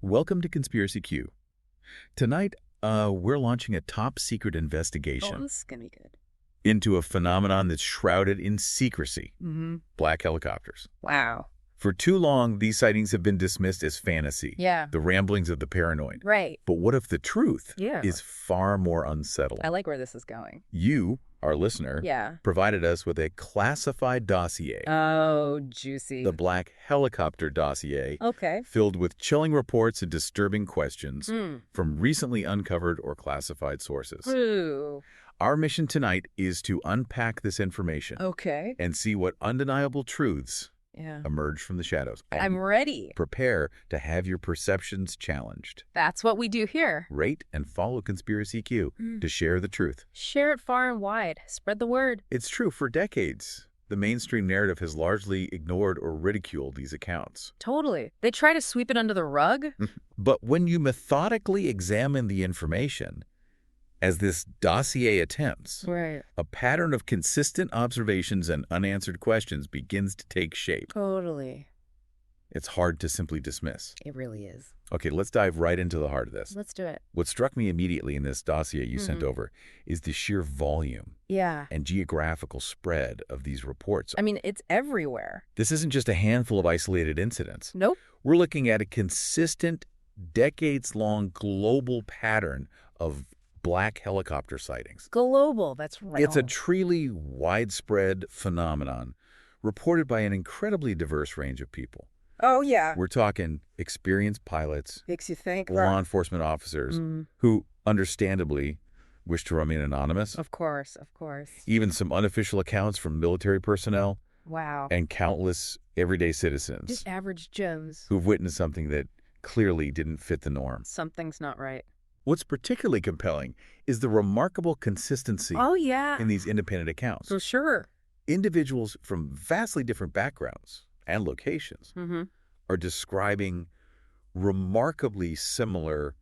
Welcome to Conspiracy Q. Tonight, we're launching a top-secret Oh, investigation this is gonna be good. into a phenomenon that's shrouded in secrecy, Mm-hmm. black helicopters. Wow. For too long, these sightings have been dismissed as fantasy, Yeah. the ramblings of the paranoid. Right. But what if the truth Yeah. is far more unsettling? I like where this is going. You, our listener, Yeah. provided us with a classified dossier, Oh, juicy. the Black Helicopter dossier, Okay. filled with chilling reports and disturbing questions Hmm. from recently uncovered or classified sources. Ooh. Our mission tonight is to unpack this information Okay. and see what undeniable truths Yeah. emerge from the shadows. I'm ready. Prepare to have your perceptions challenged. That's what we do here. Rate and follow Conspiracy Q to share the truth. Share it far and wide. Spread the word. It's true, for decades, the mainstream narrative has largely ignored or ridiculed these accounts. Totally. They try to sweep it under the rug. But when you methodically examine the information, as this dossier attempts, Right. a pattern of consistent observations and unanswered questions begins to take shape. Totally. It's hard to simply dismiss. It really is. Okay, let's dive right into the heart of this. Let's do it. What struck me immediately in this dossier you sent over is the sheer volume Yeah. and geographical spread of these reports. I mean, it's everywhere. This isn't just a handful of isolated incidents. Nope. We're looking at a consistent, decades-long global pattern of black helicopter sightings. Global. That's right. It's a truly widespread phenomenon reported by an incredibly diverse range of people. Oh, yeah. We're talking experienced pilots, Makes you think. law enforcement officers who, understandably, wish to remain anonymous, Of course. Of course. even some unofficial accounts from military personnel, Wow. and countless everyday citizens Just average Joes. who've witnessed something that clearly didn't fit the norm. Something's not right. What's particularly compelling is the remarkable consistency Oh, yeah. in these independent accounts. For sure. Individuals from vastly different backgrounds and locations Mm-hmm. are describing remarkably similar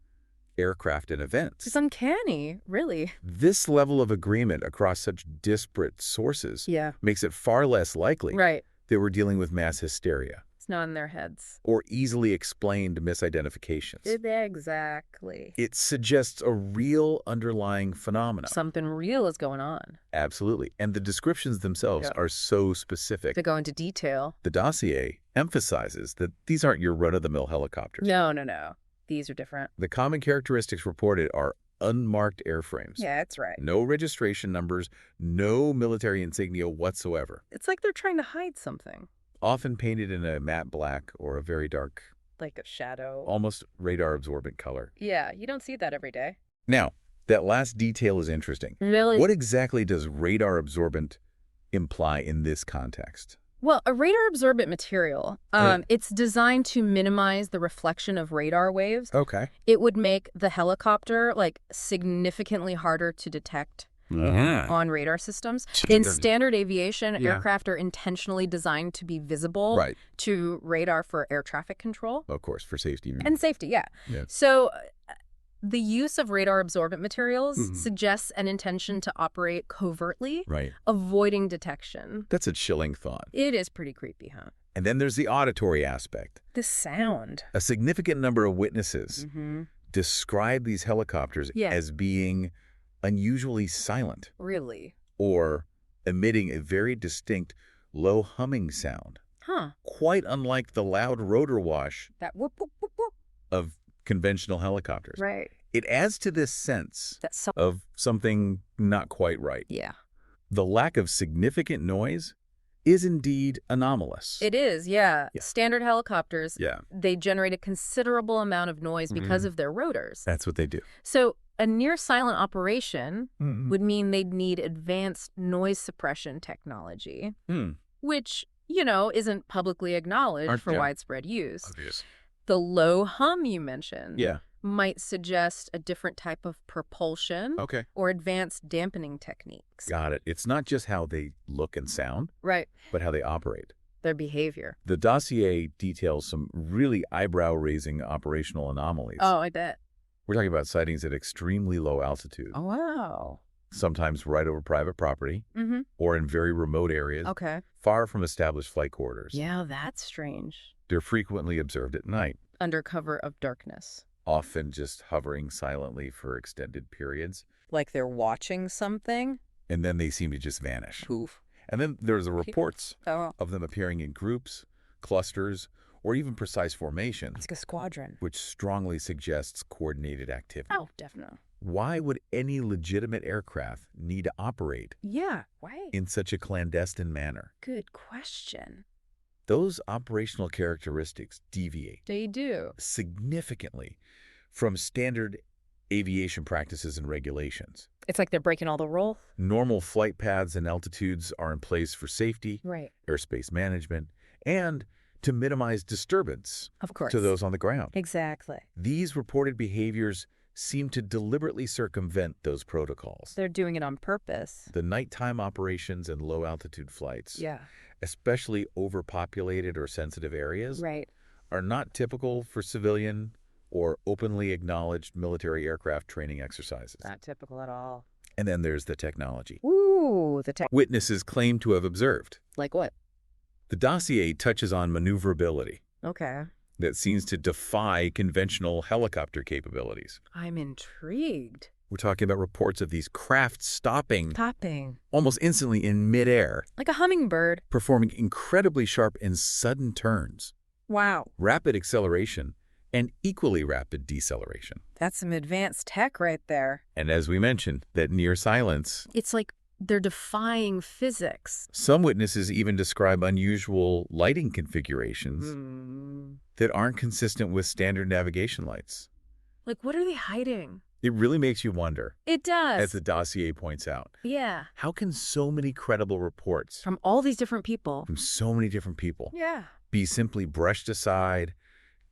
aircraft and events. It's uncanny, really. This level of agreement across such disparate sources Yeah. makes it far less likely Right. that we're dealing with mass hysteria It's not in their heads. or easily explained misidentifications. Exactly. It suggests a real underlying phenomenon. Something real is going on. Absolutely. And the descriptions themselves are so specific. To go into detail. The dossier emphasizes that these aren't your run-of-the-mill helicopters. No, no, no. These are different. The common characteristics reported are unmarked airframes. Yeah, that's right. No registration numbers, no military insignia whatsoever. It's like they're trying to hide something. Often painted in a matte black or a very dark, Like a shadow. almost radar-absorbent color. Yeah, you don't see that every day. Now, that last detail is interesting. Really? What exactly does radar-absorbent imply in this context? Well, a radar-absorbent material, it's designed to minimize the reflection of radar waves. Okay. It would make the helicopter, like, significantly harder to detect on radar systems. In standard aviation, aircraft are intentionally designed to be visible Right. to radar for air traffic control. Of course, for safety. And safety, yeah. So the use of radar-absorbent materials suggests an intention to operate covertly, Right. avoiding detection. That's a chilling thought. It is pretty creepy, huh? And then there's the auditory aspect. The sound. A significant number of witnesses describe these helicopters Yeah. as being unusually silent Really? or emitting a very distinct low humming sound, Huh. quite unlike the loud rotor wash That whoop, whoop, whoop, whoop. of conventional helicopters. Right. It adds to this sense That's so... of something not quite right. Yeah. The lack of significant noise is indeed anomalous. It is, yeah. Standard helicopters, Yeah, they generate a considerable amount of noise because of their rotors. that's what they do. So a near-silent operation would mean they'd need advanced noise suppression technology, which, you know, isn't publicly acknowledged for widespread use. Obvious. The low hum you mentioned Yeah. might suggest a different type of propulsion Okay. or advanced dampening techniques. Got it. It's not just how they look and sound, Right. but how they operate. Their behavior. The dossier details some really eyebrow-raising operational anomalies. Oh, I bet. We're talking about sightings at extremely low altitude, Oh, wow. sometimes right over private property Mm-hmm. or in very remote areas, Okay. far from established flight corridors. Yeah, that's strange. They're frequently observed at night. under cover of darkness. Often just hovering silently for extended periods. Like they're watching something? And then they seem to just vanish. Poof. And then there's the reports Oh. of them appearing in groups, clusters, or even precise formations. It's like a squadron. Which strongly suggests coordinated activity. Oh, definitely. Why would any legitimate aircraft need to operate Why? in such a clandestine manner? Good question. Those operational characteristics deviate They do. significantly from standard aviation practices and regulations. It's like they're breaking all the rules. Normal flight paths and altitudes are in place for safety, Right. airspace management, and to minimize disturbance Of course. to those on the ground. Exactly. These reported behaviors seem to deliberately circumvent those protocols. They're doing it on purpose. The nighttime operations and low-altitude flights, Yeah. especially overpopulated or sensitive areas, Right. are not typical for civilian or openly acknowledged military aircraft training exercises. Not typical at all. And then there's the technology. Ooh, the tech. Witnesses claim to have observed. Like what? The dossier touches on maneuverability Okay. that seems to defy conventional helicopter capabilities. I'm intrigued. We're talking about reports of these craft stopping Topping. almost instantly in midair, Like a hummingbird. performing incredibly sharp and sudden turns, Wow. rapid acceleration, and equally rapid deceleration. That's some advanced tech right there. And as we mentioned, that near silence. It's like they're defying physics. Some witnesses even describe unusual lighting configurations that aren't consistent with standard navigation lights. Like, what are they hiding? It really makes you wonder, It does. as the dossier points out, Yeah. how can so many credible reports From all these different people. from so many different people Yeah. be simply brushed aside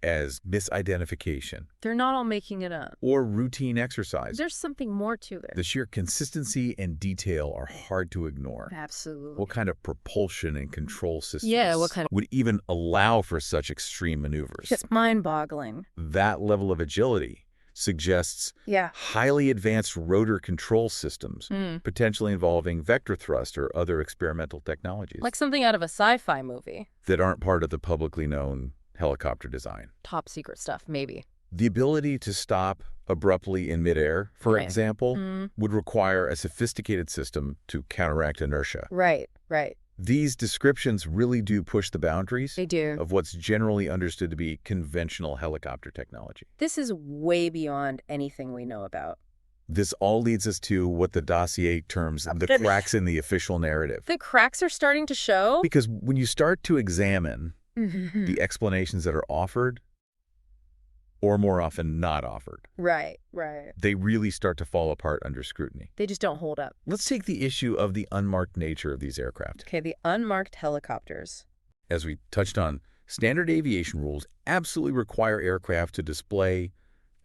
as misidentification They're not all making it up. or routine exercise? There's something more to this. The sheer consistency and detail are hard to ignore. Absolutely. What kind of propulsion and control systems what kind of- would even allow for such extreme maneuvers? It's mind-boggling. That level of agility suggests Yeah. highly advanced rotor control systems, potentially involving vector thrust or other experimental technologies Like something out of a sci-fi movie. that aren't part of the publicly known helicopter design. Top secret stuff, maybe. The ability to stop abruptly in midair, for Right. example, would require a sophisticated system to counteract inertia. Right. These descriptions really do push the boundaries They do. of what's generally understood to be conventional helicopter technology. This is way beyond anything we know about. This all leads us to what the dossier terms the cracks in the official narrative. The cracks are starting to show? Because when you start to examine the explanations that are offered, or more often not offered, Right. they really start to fall apart under scrutiny. They just don't hold up. Let's take the issue of the unmarked nature of these aircraft. Okay, the unmarked helicopters. As we touched on, standard aviation rules absolutely require aircraft to display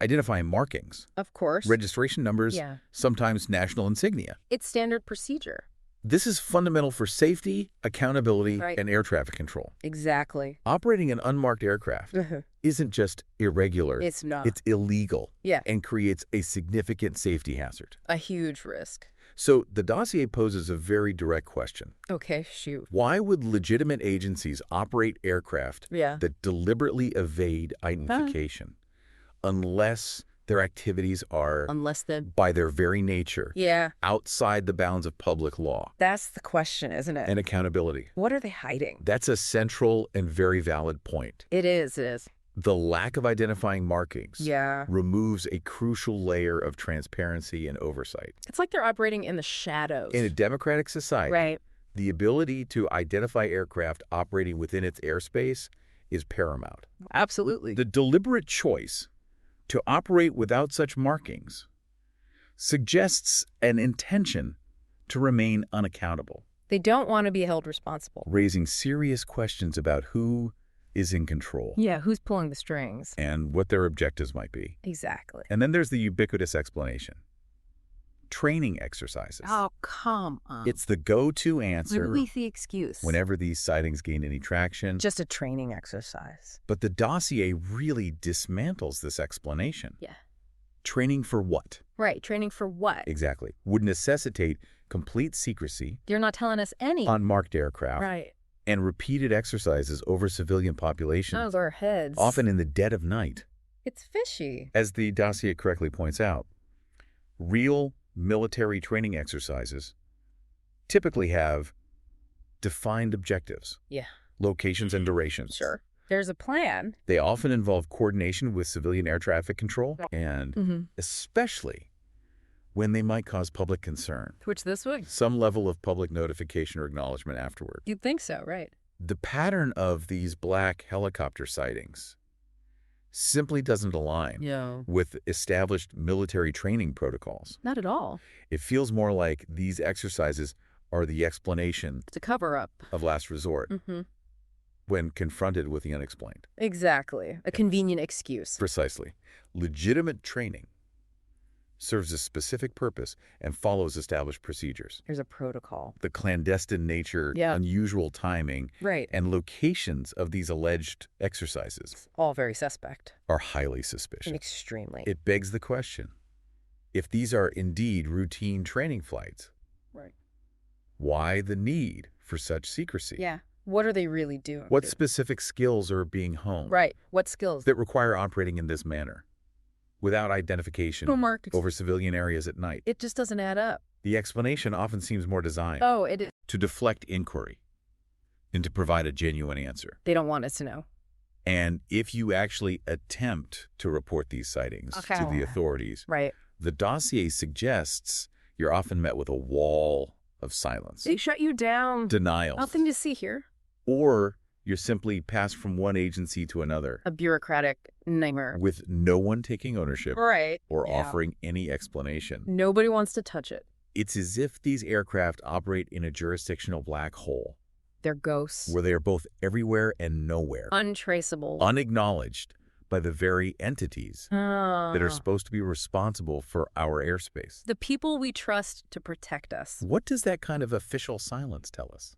identifying markings, Of course. registration numbers, Yeah. sometimes national insignia. It's standard procedure. This is fundamental for safety, accountability, Right. and air traffic control. Exactly. Operating an unmarked aircraft isn't just irregular, It's not. it's illegal Yeah. and creates a significant safety hazard. A huge risk. So the dossier poses a very direct question. Okay, shoot. Why would legitimate agencies operate aircraft Yeah. that deliberately evade identification unless their activities are, Unless the... by their very nature, Yeah. outside the bounds of public law That's the question, isn't it? and accountability? What are they hiding? That's a central and very valid point. It is. The lack of identifying markings Yeah. removes a crucial layer of transparency and oversight. It's like they're operating in the shadows. In a democratic society, Right. the ability to identify aircraft operating within its airspace is paramount. Absolutely. The deliberate choice to operate without such markings suggests an intention to remain unaccountable, They don't want to be held responsible. raising serious questions about who is in control Yeah, who's pulling the strings? and what their objectives might be. Exactly. And then there's the ubiquitous explanation. Training exercises. Oh, come on. It's the go-to answer Literally the excuse. whenever these sightings gain any traction. Just a training exercise. But the dossier really dismantles this explanation. Yeah. Training for what? Right. Training for what? Exactly. Would necessitate complete secrecy, You're not telling us any. unmarked aircraft, Right. and repeated exercises over civilian populations, Those are heads. often in the dead of night. It's fishy. As the dossier correctly points out, real military training exercises typically have defined objectives, locations, and durations. Sure. There's a plan. They often involve coordination with civilian air traffic control, and especially when they might cause public concern. Which this would. Some level of public notification or acknowledgement afterward. You'd think so, right? The pattern of these black helicopter sightings simply doesn't align with established military training protocols. Not at all. It feels more like these exercises are the explanation It's a cover-up of last resort when confronted with the unexplained. Exactly. A convenient excuse. Precisely. Legitimate training serves a specific purpose and follows established procedures. There's a protocol. The clandestine nature, unusual timing, and locations of these alleged exercises all very suspect. Are highly suspicious. Extremely. It begs the question, if these are indeed routine training flights, why the need for such secrecy? Yeah. What are they really doing? What specific skills are being honed? What skills? That require operating in this manner, without identification, over civilian areas at night. It just doesn't add up. The explanation often seems more designed to deflect inquiry and to provide a genuine answer. They don't want us to know. And if you actually attempt to report these sightings to the authorities, the dossier suggests you're often met with a wall of silence. They shut you down. Denials. Nothing to see here. Or you're simply passed from one agency to another. A bureaucratic nightmare. With no one taking ownership or offering any explanation. Nobody wants to touch it. It's as if these aircraft operate in a jurisdictional black hole. They're ghosts. Where they are both everywhere and nowhere. Untraceable. Unacknowledged by the very entities that are supposed to be responsible for our airspace. The people we trust to protect us. What does that kind of official silence tell us?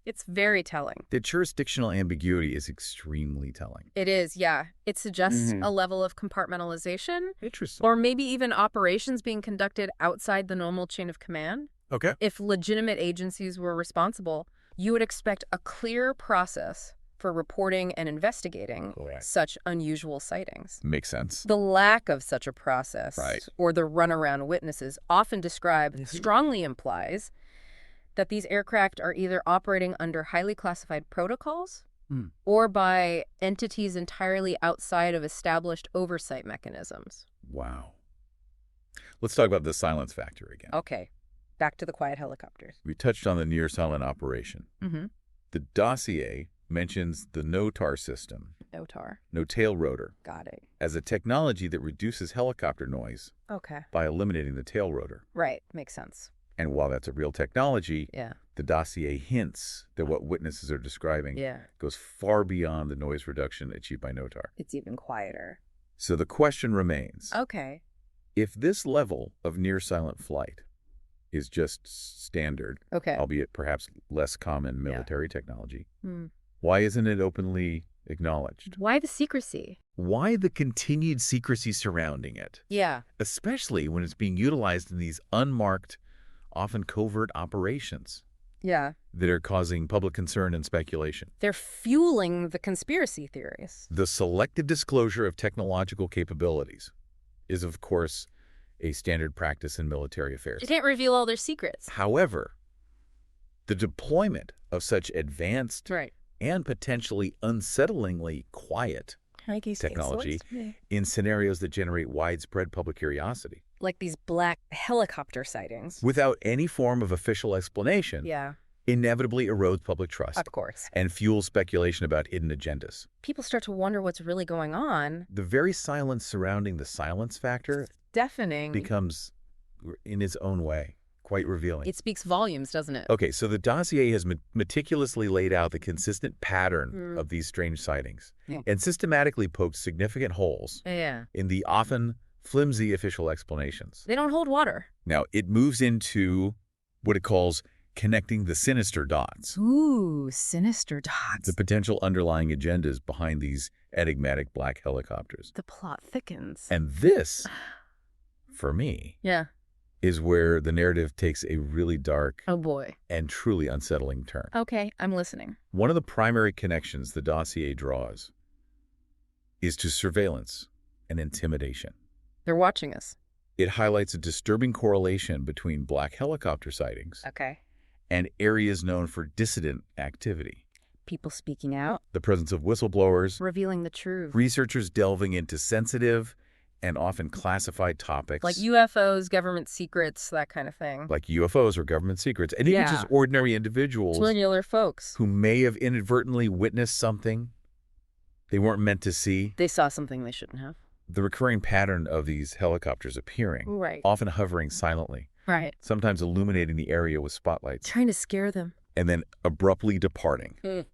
It's very telling. The jurisdictional ambiguity is extremely telling. It is, yeah. It suggests a level of compartmentalization. Interesting. Or maybe even operations being conducted outside the normal chain of command. Okay. If legitimate agencies were responsible, you would expect a clear process for reporting and investigating such unusual sightings. Makes sense. The lack of such a process, or the runaround witnesses often described, strongly implies that these aircraft are either operating under highly classified protocols or by entities entirely outside of established oversight mechanisms. Wow. Let's talk about the silence factor again. Okay. Back to the quiet helicopters. We touched on the near-silent operation. The dossier mentions the NOTAR system. No tail rotor. Got it. As a technology that reduces helicopter noise by eliminating the tail rotor. Right. Makes sense. And while that's a real technology, the dossier hints that what witnesses are describing goes far beyond the noise reduction achieved by NOTAR. It's even quieter. So the question remains. Okay. If this level of near-silent flight is just standard, albeit perhaps less common military technology, why isn't it openly acknowledged? Why the secrecy? Why the continued secrecy surrounding it? Yeah. Especially when it's being utilized in these unmarked, often covert operations. That are causing public concern and speculation. They're fueling the conspiracy theories. The selective disclosure of technological capabilities is, of course, a standard practice in military affairs. They can't reveal all their secrets. However, the deployment of such advanced and potentially unsettlingly quiet technology in scenarios that generate widespread public curiosity. Like these black helicopter sightings. Without any form of official explanation. Inevitably erodes public trust. Of course. And fuels speculation about hidden agendas. People start to wonder what's really going on. The very silence surrounding the silence factor deafening becomes, in its own way, quite revealing. It speaks volumes, doesn't it? Okay, so the dossier has meticulously laid out the consistent pattern of these strange sightings and systematically poked significant holes in the often flimsy official explanations. They don't hold water. Now, it moves into what it calls connecting the sinister dots. Ooh, sinister dots. The potential underlying agendas behind these enigmatic black helicopters. The plot thickens. And this, for me, is where the narrative takes a really dark oh boy, and truly unsettling turn. Okay, I'm listening. One of the primary connections the dossier draws is to surveillance and intimidation. They're watching us. It highlights a disturbing correlation between black helicopter sightings and areas known for dissident activity. People speaking out. The presence of whistleblowers. Revealing the truth. Researchers delving into sensitive and often classified topics. Like UFOs, government secrets, that kind of thing. Like UFOs or government secrets. And even just ordinary individuals. Regular folks. Who may have inadvertently witnessed something they weren't meant to see. They saw something they shouldn't have. The recurring pattern of these helicopters appearing. Right. Often hovering silently. Right. Sometimes illuminating the area with spotlights. Trying to scare them. And then abruptly departing.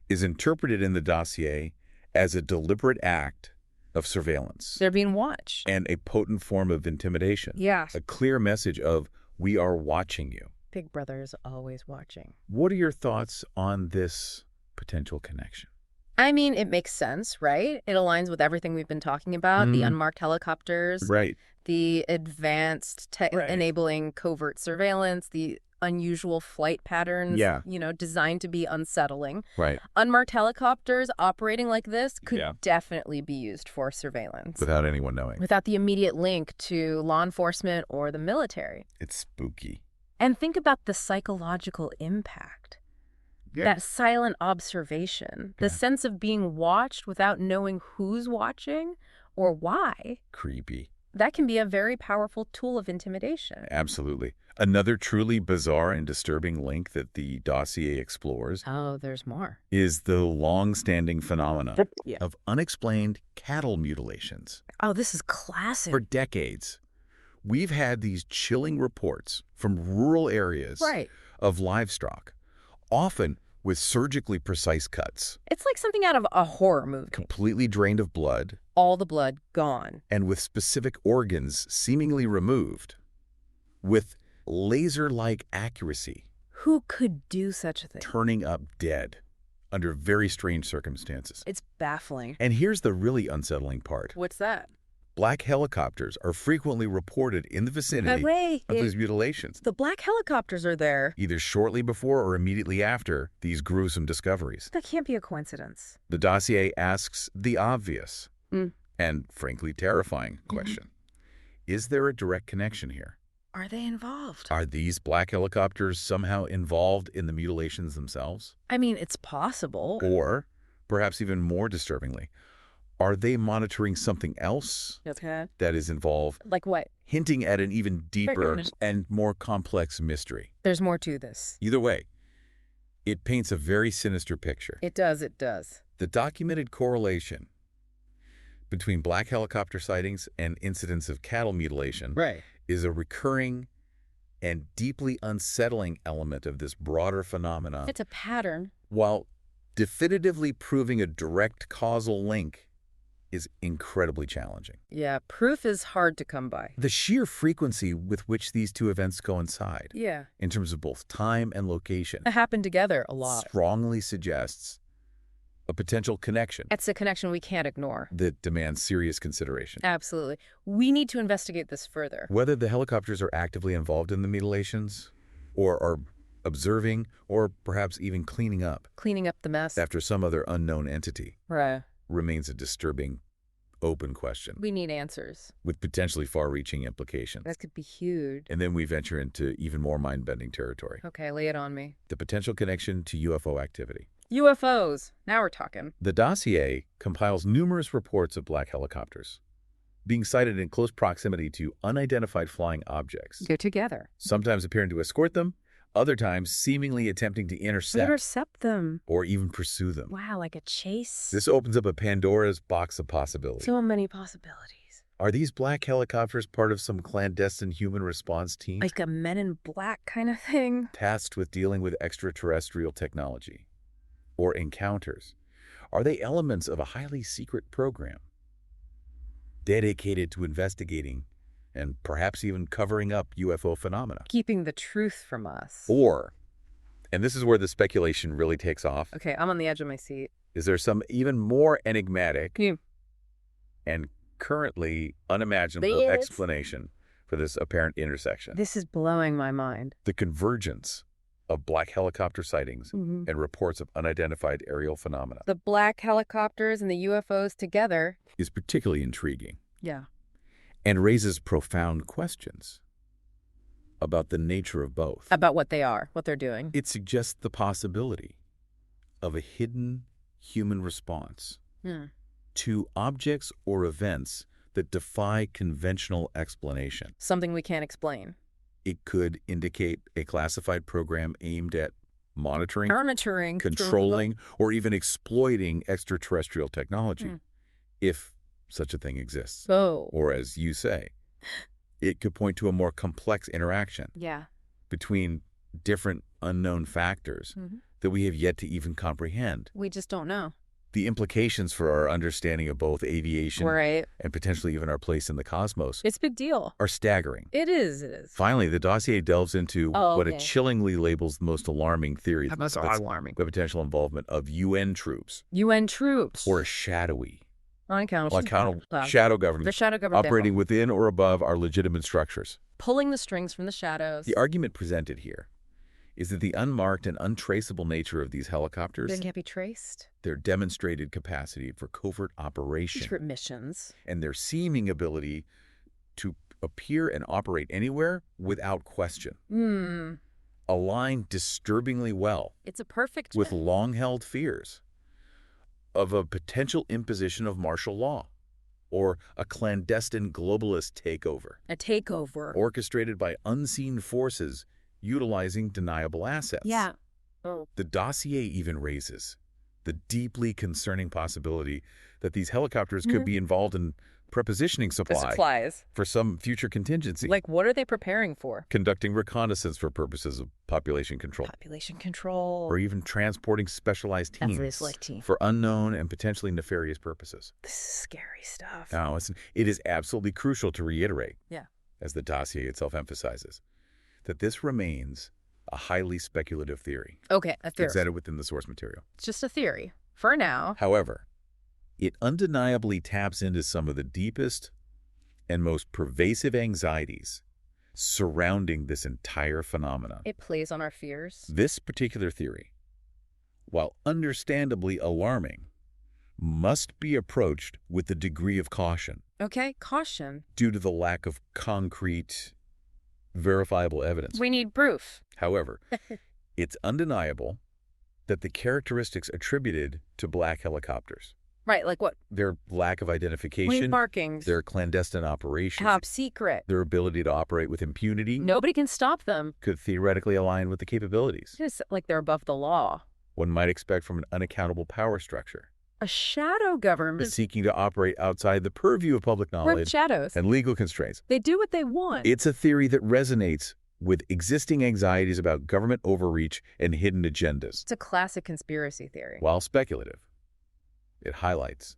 Is interpreted in the dossier as a deliberate act of surveillance. They're being watched. And a potent form of intimidation. Yeah. A clear message of, we are watching you. Big Brother is always watching. What are your thoughts on this potential connection? I mean, it makes sense, right? It aligns with everything we've been talking about, the unmarked helicopters, right? The advanced enabling covert surveillance, the unusual flight patterns, designed to be unsettling. Right. Unmarked helicopters operating like this could definitely be used for surveillance. Without anyone knowing. Without the immediate link to law enforcement or the military. It's spooky. And think about the psychological impact. That silent observation, the sense of being watched without knowing who's watching or why. Creepy. That can be a very powerful tool of intimidation. Absolutely. Another truly bizarre and disturbing link that the dossier explores there's more. Is the long-standing phenomena of unexplained cattle mutilations. Oh, this is classic. For decades, we've had these chilling reports from rural areas of livestock, often with surgically precise cuts. It's like something out of a horror movie. Completely drained of blood. All the blood gone. And with specific organs seemingly removed. With laser-like accuracy. Who could do such a thing? Turning up dead under very strange circumstances. It's baffling. And here's the really unsettling part. What's that? Black helicopters are frequently reported in the vicinity of these mutilations. The black helicopters are there. Either shortly before or immediately after these gruesome discoveries. That can't be a coincidence. The dossier asks the obvious and frankly terrifying question. Is there a direct connection here? Are they involved? Are these black helicopters somehow involved in the mutilations themselves? I mean, it's possible. Or, perhaps even more disturbingly, are they monitoring something else that is involved? Like what? Hinting at an even deeper and more complex mystery. There's more to this. Either way, it paints a very sinister picture. It does, it does. The documented correlation between black helicopter sightings and incidents of cattle mutilation is a recurring and deeply unsettling element of this broader phenomena. It's a pattern. While definitively proving a direct causal link is incredibly challenging. Yeah, proof is hard to come by. The sheer frequency with which these two events coincide, in terms of both time and location, it happened together a lot. Strongly suggests a potential connection. It's a connection we can't ignore. That demands serious consideration. Absolutely. We need to investigate this further. Whether the helicopters are actively involved in the mutilations, or are observing, or perhaps even cleaning up. Cleaning up the mess. After some other unknown entity. Right. Remains a disturbing, open question. We need answers. With potentially far-reaching implications. That could be huge. And then we venture into even more mind-bending territory. Okay, lay it on me. The potential connection to UFO activity. UFOs. Now we're talking. The dossier compiles numerous reports of black helicopters being sighted in close proximity to unidentified flying objects. Go together. Sometimes appearing to escort them, other times seemingly attempting to intercept them. Or even pursue them. Wow, like a chase. This opens up a Pandora's box of possibilities. So many possibilities. Are these black helicopters part of some clandestine human response team? Like a Men in Black kind of thing? Tasked with dealing with extraterrestrial technology. Or encounters. Are they elements of a highly secret program? Dedicated to investigating and perhaps even covering up UFO phenomena. Keeping the truth from us. Or, and this is where the speculation really takes off. Okay, I'm on the edge of my seat. Is there some even more enigmatic and currently unimaginable explanation for this apparent intersection. This is blowing my mind. The convergence of black helicopter sightings and reports of unidentified aerial phenomena. The black helicopters and the UFOs together is particularly intriguing. Yeah. And raises profound questions about the nature of both. About what they are, what they're doing. It suggests the possibility of a hidden human response to objects or events that defy conventional explanation. Something we can't explain. It could indicate a classified program aimed at monitoring, controlling, or even exploiting extraterrestrial technology, if such a thing exists. Oh. Or as you say, it could point to a more complex interaction between different unknown factors that we have yet to even comprehend. We just don't know. The implications for our understanding of both aviation and potentially even our place in the cosmos it's a big deal. Are staggering. It is. Finally, the dossier delves into what it chillingly labels the most alarming theory. That's alarming. The potential involvement of UN troops. UN troops. Or a shadowy, unaccountable shadow government. The shadow government. Operating within or above our legitimate structures. Pulling the strings from the shadows. The argument presented here is that the unmarked and untraceable nature of these helicopters they can't be traced. Their demonstrated capacity for covert operation. Secret missions. And their seeming ability to appear and operate anywhere without question. Align disturbingly well. It's a perfect with long-held fears of a potential imposition of martial law or a clandestine globalist takeover. A takeover. Orchestrated by unseen forces utilizing deniable assets. Yeah. The dossier even raises the deeply concerning possibility that these helicopters could be involved in prepositioning supplies for some future contingency. Like, what are they preparing for? Conducting reconnaissance for purposes of population control. Or even transporting specialized teams for unknown and potentially nefarious purposes. This is scary stuff. Now, it is absolutely crucial to reiterate, as the dossier itself emphasizes, that this remains a highly speculative theory. Okay, a theory. Presented within the source material. It's just a theory, for now. However, it undeniably taps into some of the deepest and most pervasive anxieties surrounding this entire phenomenon. It plays on our fears. This particular theory, while understandably alarming, must be approached with a degree of caution. Okay, caution. Due to the lack of concrete, verifiable evidence. We need proof. However, it's undeniable that the characteristics attributed to black helicopters. Right, like what? Their lack of identification. Markings. Their clandestine operations. Top secret. Their ability to operate with impunity. Nobody can stop them. Could theoretically align with the capabilities. Just like they're above the law. One might expect from an unaccountable power structure. A shadow government. Seeking to operate outside the purview of public knowledge shadows. And legal constraints. They do what they want. It's a theory that resonates with existing anxieties about government overreach and hidden agendas. It's a classic conspiracy theory. While speculative, it highlights